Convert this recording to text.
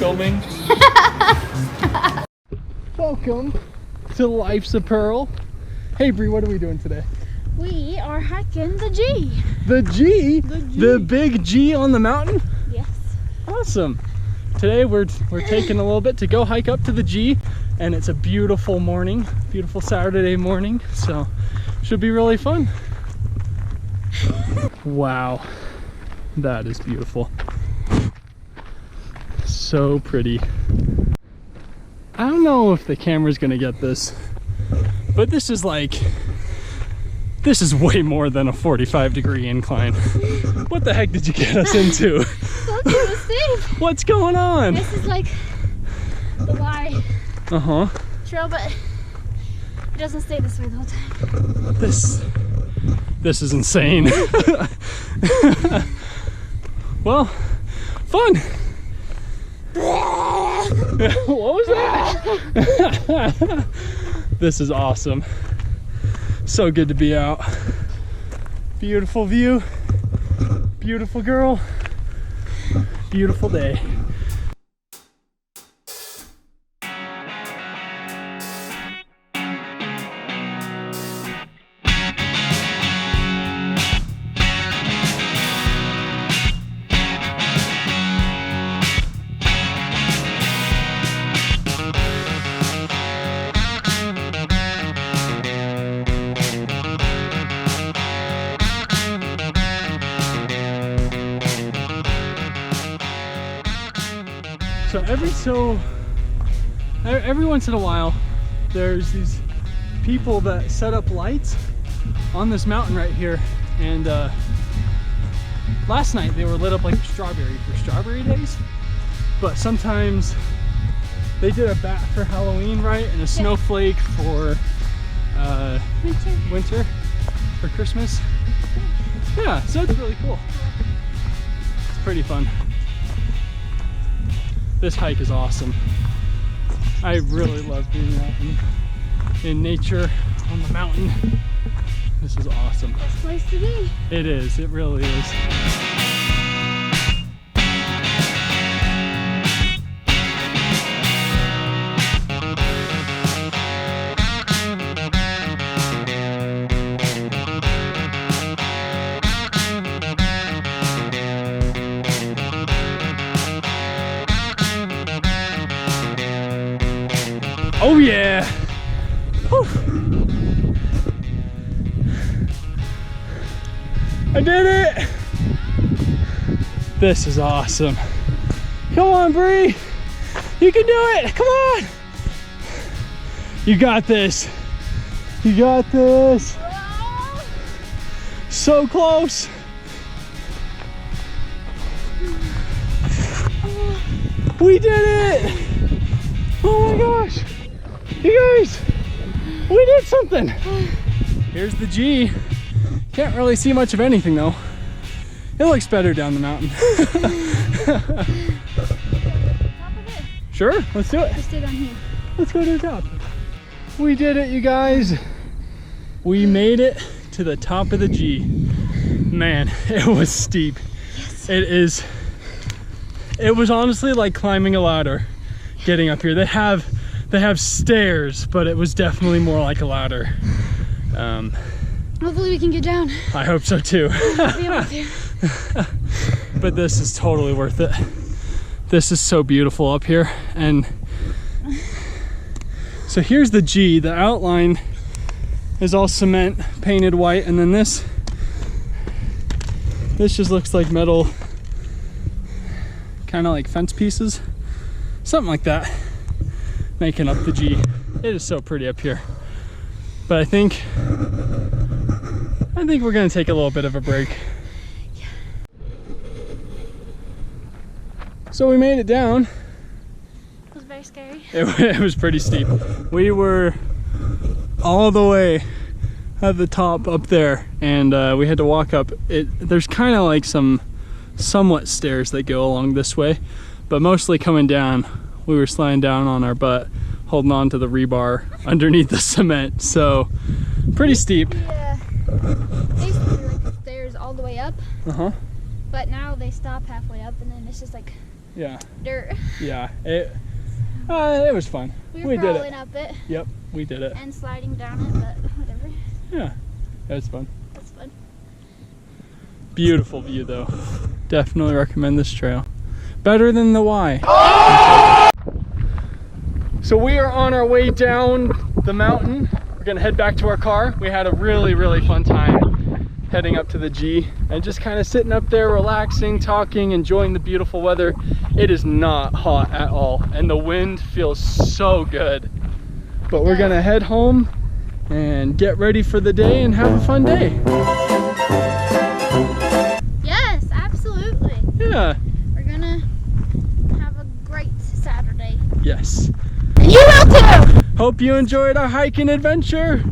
filming. Welcome to Life's a Pearl. Hey Bree, what are we doing today? We are hiking the G. The G? The G. The big G on the mountain? Yes. Awesome. Today we're taking a little bit to go hike up to the G, and it's a beautiful morning, beautiful Saturday morning, so should be really fun. Wow, that is beautiful. So pretty. I don't know if the camera's gonna get this, but this is way more than a 45-degree incline. What the heck did you get us into? Look, it was steep. What's going on? This is like the Y trail, but it doesn't stay this way the whole time. This is insane. Well, fun. What was that? This is awesome. So good to be out. Beautiful view, beautiful girl, beautiful day. So every once in a while, there's these people that set up lights on this mountain right here, and last night they were lit up like strawberry for strawberry days, but sometimes they did a bat for Halloween, right, and a snowflake for winter for Christmas. Yeah, so it's really cool. It's pretty fun. This hike is awesome. I really love being out in nature on the mountain. This is awesome. Best place to be. It is, it really is. Oh yeah! Whew. I did it! This is awesome. Come on, Bree! You can do it! Come on! You got this! You got this! So close! We did it! Oh my gosh! You guys, we did something. Here's the G. Can't really see much of anything though. It looks better down the mountain. Top of it. Sure, let's do it. Let's stay down here. Let's go to the top. We did it, you guys. We made it to the top of the G. Man, it was steep. Yes. It was honestly like climbing a ladder getting up here. They have stairs, but it was definitely more like a ladder. Hopefully we can get down. I hope so too. Be able to. But this is totally worth it. This is so beautiful up here. And so here's the G. The outline is all cement painted white, and then this just looks like metal, kind of like fence pieces, something like that, making up the G. It is so pretty up here. But I think we're gonna take a little bit of a break. Yeah. So we made it down. It was very scary. It was pretty steep. We were all the way at the top up there, and we had to walk up it. There's kind of like some somewhat stairs that go along this way, but mostly coming down we were sliding down on our butt, holding on to the rebar underneath the cement. So pretty steep. Yeah, they used to be like stairs all the way up, but now they stop halfway up, and then it's just like Yeah. dirt. Yeah. It was fun. We We were did crawling it. up it Yep, we did it. and sliding down it, but whatever. Yeah, it was fun. That's fun. Beautiful view though. Definitely recommend this trail. Better than the Y. So we are on our way down the mountain. We're gonna head back to our car. We had a really, really fun time heading up to the G and just kind of sitting up there, relaxing, talking, enjoying the beautiful weather. It is not hot at all and the wind feels so good. But we're gonna head home and get ready for the day and have a fun day. Yes, absolutely. Yeah. We're gonna have a great Saturday. Yes. And you will too! Hope you enjoyed our hiking adventure.